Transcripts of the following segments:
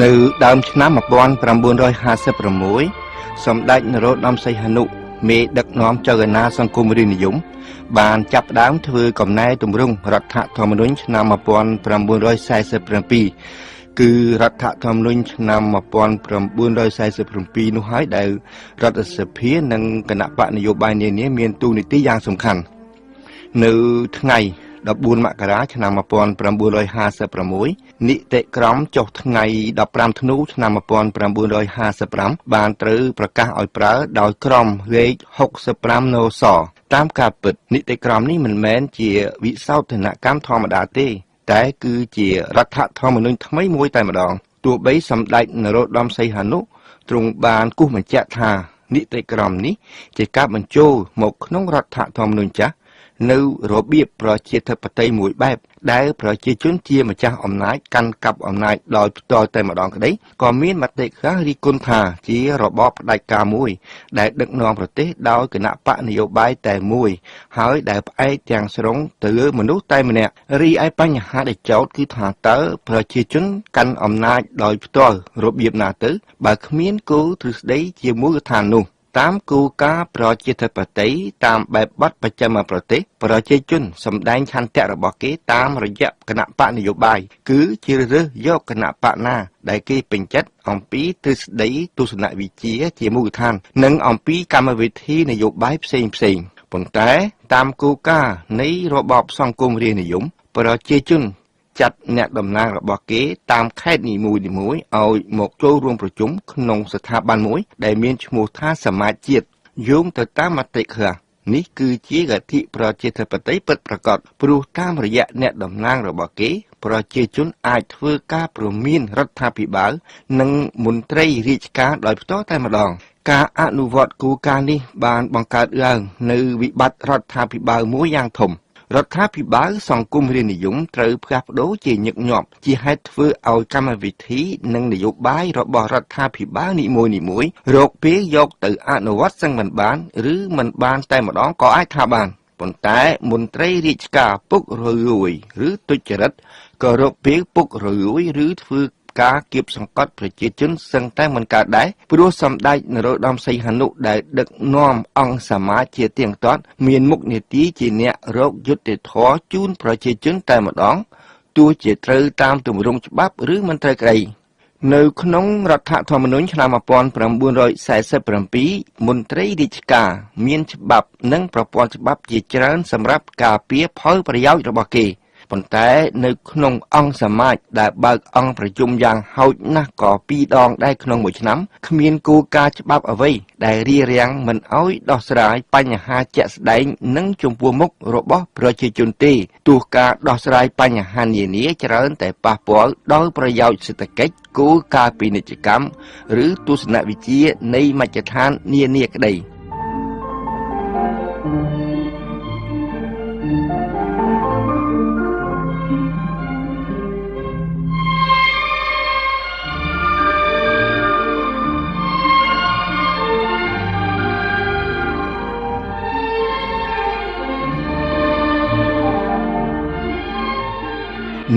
នៅដើមឆ្នាំ1956សម្ដេចនរោត្តមសីហនុមេដឹកនាំចលនាសង្គមរាស្ត្រនិយមបានចាប់ផ្ដើមធ្វើកំណែទម្រង់រដ្ឋធម្មនុញ្ញឆ្នាំ1947គឺរដ្ឋធម្មនុញ្ញឆ្នាំ1947នោះហើយដែលរដ្ឋសភានិងគណៈបកនយោបាយនានាមានតួនាទីយ៉ាងសំខាន់នៅថ្ងៃ14មករាឆ្នាំ1956នីតិក្រមចុះថ្ងៃ15ធ្នូឆ្នាំ1955បានត្រូវប្រកាសឲ្យប្រើដោយក្រមលេខ65 នសតាមការពិតនីតិក្រមនេះមិនមែនជាវិសោធនកម្មធម្មតាទេតែគឺជារដ្ឋធម្មនុញ្ញថ្មីមួយតែម្ដងទោះបីសម្ដេចនរោត្តមសីហនុទ្រង់បានគូសបញ្ជាក់ថានីតិក្រមនេះជាការបញ្ចូលមកក្នុងរដ្ឋធម្មនុញ្ញចាស់នៅរបៀបប្រជាធិបតេយ្យមួយបែបដែលប្រជាជនជាម្ចាស់អំណាចកាន់កាប់អំណាចដោយផ្ទាល់តែម្ដងក្តីក៏មានមតិខ្លះរិះគន់ថាជារបបផ្ដាច់ការមួយដែលដឹកនាំប្រទេសដោយគណៈបកនយោបាយតែមួយហើយដែលផ្អែកទាំងស្រុងទៅលើមនុស្សតែម្នាក់រីឯបញ្ហាដែលចោទគឺថាតើប្រជាជនកាន់អំណាចដោយផ្ទាល់របៀបណាទៅបើគ្មានគោលទ្រឹស្ដីជាមូលដ្ឋាននោះតាមគោលការណ៍ប្រជាធិបតេយ្យតាមបែបបទបច្ចឹមប្រទេសប្រជាជនសម្ដែងឆន្ទៈរបស់គេតាមរយៈគណៈបកនយោបាយគឺជ្រើសរើសយកគណៈបកណាដែលគេពេញចិត្តអំពីទ្រឹស្ដីទស្សនវិជ្ជាជាមូលដ្ឋាននិងអំពីកម្មវិធីនយោបាយផ្សេងប៉ុន្តែតាមគោលការណ៍នៃរបបសង្គមរាស្ត្រនិយមប្រជាជនចាត់អ្នកតំណាងរបស់គេតាមខេត្តនីមួយៗឲ្យមកចូលរួមប្រជុំក្នុងស្ថាប័នមួយដែលមានឈ្មោះថាសមាជជាតិយោងទៅតាមមតិខ្លះនេះគឺជាលទ្ធិប្រជាធិបតេយ្យពិតប្រាកដព្រោះតាមរយៈអ្នកតំណាងរបស់គេប្រជាជនអាចធ្វើការព្រមានរដ្ឋាភិបាលនិងមន្ត្រីរាជការដោយផ្ទាល់តែម្ដងការអនុវត្តគោលការណ៍នេះបានបង្កើតឡើងនៅវិបត្តិរដ្ឋាភិបាលមួយយ៉ាងធំរដ្ឋាភិបាលសង្គមរាស្ត្រនិយមត្រូវផ្លាស់ប្ដូរជាញឹកញាប់ជាហេតុធ្វើឲ្យកម្មវិធីនិងនយោបាយរបស់រដ្ឋាភិបាលនីមួយរកពេលយកទៅអនុវត្តសឹងមិនបានឬមិនបានតែម្ដងក៏អាចថាបានប៉ុន្តែមន្ត្រីរាជការពុករលួយឬទុច្ចរិតក៏រកពេលពុករលួយឬធ្វើការគៀបសង្កត់ប្រជាជនសឹងតែមិនកើតដែរព្រោះសម្ដេចនរោត្តមសីហនុដែលដឹកនាំអង្គសមាជជាទៀងទាត់មានមុខនាទីជាអ្នករកយុត្តិធម៌ជូនប្រជាជនតែម្ដងទោះជាត្រូវតាមទម្រង់ច្បាប់ឬមិនត្រូវក្តីនៅក្នុងរដ្ឋធម្មនុញ្ញឆ្នាំ1947មន្ត្រីរាជការមានច្បាប់និងប្រព័ន្ធច្បាប់ជាច្រើនសម្រាប់ការពារផលប្រយោជន៍របស់គេប៉ុន្តែនៅក្នុងអង្គសមាជដែលបើកអង្គប្រជុំយ៉ាងហោចណាស់ក៏2ដងដែរក្នុងមួយឆ្នាំគ្មានគោលការណ៍ច្បាប់អ្វីដែលរារាំងមិនឲ្យដោះស្រាយបញ្ហាជាក់ស្ដែងនិងចំពោះមុខរបស់ប្រជាជនទេទោះការដោះស្រាយបញ្ហានានាច្រើនតែប៉ះពាល់ដល់ប្រយោជន៍សេដ្ឋកិច្ចគោលការណ៍ពាណិជ្ជកម្មឬទស្សនវិជ្ជានៃមជ្ឈដ្ឋាននានាក្តី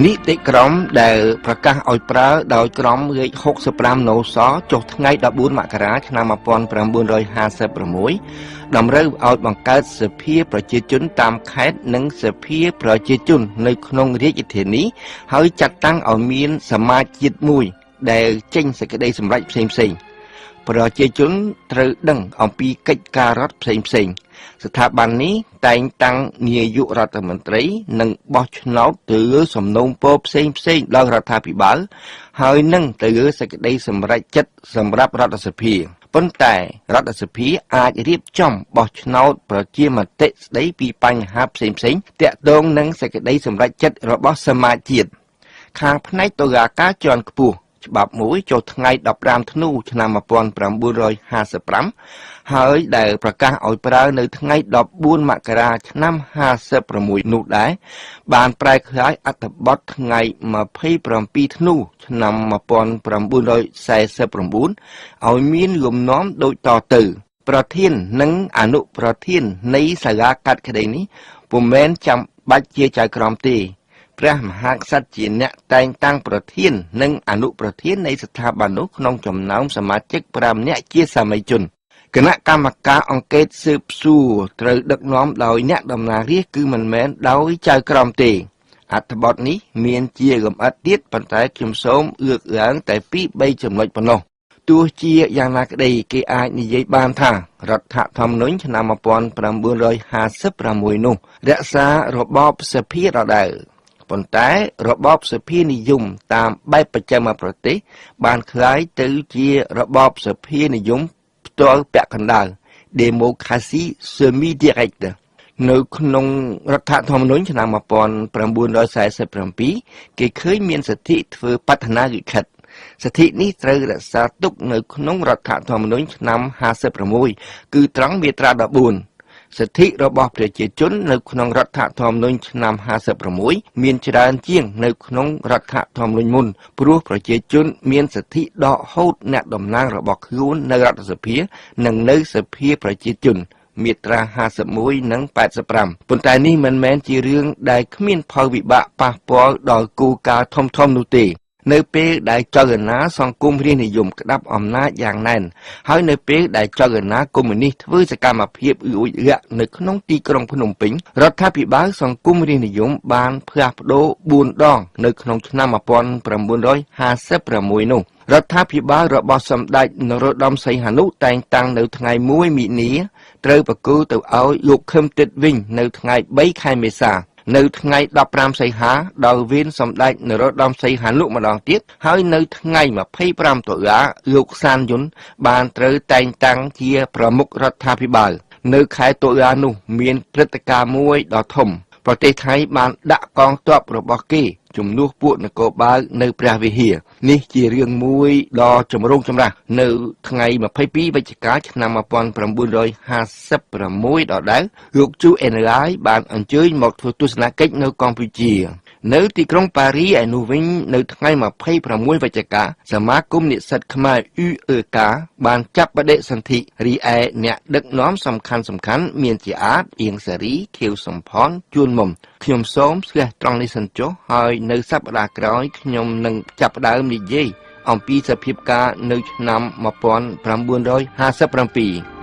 នីតិក្រមដែលប្រកាសឲ្យប្រើដោយក្រមលេខ65 នសចុះថ្ងៃ14មករាឆ្នាំ1956តម្រូវឲ្យបង្កើតសភាប្រជាជនតាមខេត្តនិងសភាប្រជាជននៅក្នុងរាជធានីហើយចាត់តាំងឲ្យមានសមាជជាតិមួយដែលចេញសេចក្តីសម្រេចផ្សេងប្រជាជនត្រូវដឹងអំពីកិច្ចការរដ្ឋផ្សេងស្ថាប័ននេះតែងតាំងនាយករដ្ឋមន្ត្រីនិងបោះឆ្នោតទៅលើសំណូមពរផ្សេងដល់រដ្ឋាភិបាលហើយនឹងទៅលើសេចក្តីសម្រេចចិត្តសម្រាប់រដ្ឋសភាប៉ុន្តែរដ្ឋសភាអាចរៀបចំបោះឆ្នោតប្រជាមតិស្តីពីបញ្ហាផ្សេងទាក់ទងនឹងសេចក្តីសម្រេចចិត្តរបស់សមាជជាតិខាងផ្នែកតុលាការជាន់ខ្ពស់ច្បាប់មួយចុះថ្ងៃ15ធ្នូឆ្នាំ1955ហើយដែលប្រកាសឲ្យប្រើនៅថ្ងៃ14មករាឆ្នាំ56នោះដែរបានប្រែក្លាយអត្ថបទថ្ងៃ27ធ្នូឆ្នាំ1949ឲ្យមានលំនាំដូចតទៅប្រធាននិងអនុប្រធាននៃសាលាកាត់ក្តីនេះពុំមែនចាំបាច់ជាចៅក្រមទេ ព្រះមហាក្សត្រជាអ្នកតែងតាំងប្រធាននិងអនុប្រធាននៃស្ថាប័ននោះក្នុងចំណោមសមាជិក5នាក់ជាសាមីជនគណៈកម្មការអង្កេតស៊ើបសួរត្រូវដឹកនាំដោយអ្នកតំណាងរាស្ត្រគឺមិនមែនដោយចៅក្រមទេអត្ថបទនេះមានជាលម្អិតទៀតប៉ុន្តែខ្ញុំសូមលើកឡើងតែពី3ចំណុចប៉ុណ្ណោះទោះជាយ៉ាងណាក្តីគេអាចនិយាយបានថារដ្ឋធម្មនុញ្ញឆ្នាំ1956នោះរក្សារបបសភាដដែលប៉ុន្តែរបបសភានិយមតាមបែបបច្ចិមប្រទេសបានคล้ายទៅជារបបសភានិយមផ្ទាល់ពាក់កណ្ដាល Democracy Semi-Direct នៅក្នុងរដ្ឋធម្មនុញ្ញឆ្នាំ1947គេឃើញមានសិទ្ធិធ្វើបឋនាលិខិតសិទ្ធិនេះត្រូវរក្សាទុកនៅក្នុងរដ្ឋធម្មនុញ្ញឆ្នាំ56គឺត្រង់មាត្រា14សិទ្ធិរបស់ប្រជាជននៅក្នុងរដ្ឋធម្មនុញ្ញឆ្នាំ56មានច្រើនជាងនៅក្នុងរដ្ឋធម្មនុញ្ញមុនព្រោះប្រជាជនមានសិទ្ធិដកហូតអ្នកតំណាងរបស់ខ្លួននៅរដ្ឋសភានិងនៅសភាប្រជាជនមាត្រា51និង85ប៉ុន្តែនេះមិនមែនជារឿងដែលគ្មានផលវិបាកប៉ះពាល់ដល់គោលការណ៍ធំៗនោះទេនៅពេលដែលចលនាសង្គមរាស្ត្រនិយមក្តាប់អំណាចយ៉ាងណែនហើយនៅពេលដែលចលនាកុម្មុយនីសធ្វើសកម្មភាពលួចលាក់នៅក្នុងទីក្រុងភ្នំពេញរដ្ឋាភិបាលសង្គមរាស្ត្រនិយមបានផ្លាស់ប្ដូរ4ដងនៅក្នុងឆ្នាំ1956នោះរដ្ឋាភិបាលរបស់សម្ដេចនរោត្តមសីហនុតែងតាំងនៅថ្ងៃ1មិនិនាត្រូវប្រគល់ទៅឲ្យលោកខឹមទិតវិញនៅថ្ងៃ3ខែមេសានៅថ្ងៃ15សីហាដោយវេនសម្ដេចនរោត្តមសីហនុម្ដងទៀតហើយនៅថ្ងៃ25តុលាលោកសានយុនបានត្រូវតែងតាំងជាប្រមុខរដ្ឋាភិបាលនៅខែតុលានោះមានព្រឹត្តិការណ៍មួយដ៏ធំប្រទេសថៃបានដាក់កងទ័ពរបស់គេជំនួសពួកនគរបាលនៅព្រះវិហារនេះជារឿងមួយដ៏ចម្រូងចម្រាសនៅថ្ងៃ22វិច្ឆិកាឆ្នាំ1956ដដែលលោកជូអេនឡាយបានអញ្ជើញមកធ្វើទស្សនកិច្ចនៅកម្ពុជានៅទីក្រុងប៉ារីឯនោះវិញនៅថ្ងៃ26វិច្ឆិកាសមាគមនិស្សិតខ្មែរ UEK បានចាប់បដិសន្ធិរីឯអ្នកដឹកនាំសំខាន់មានជាអាចអៀងសារីខៀវសំផនជួនមុំខ្ញុំសូមស្លេះត្រង់នេះសិនចុះហើយនៅសប្តាហ៍ក្រោយខ្ញុំនឹងចាប់ផ្ដើមនិយាយអំពីសភាពការនៅឆ្នាំ1957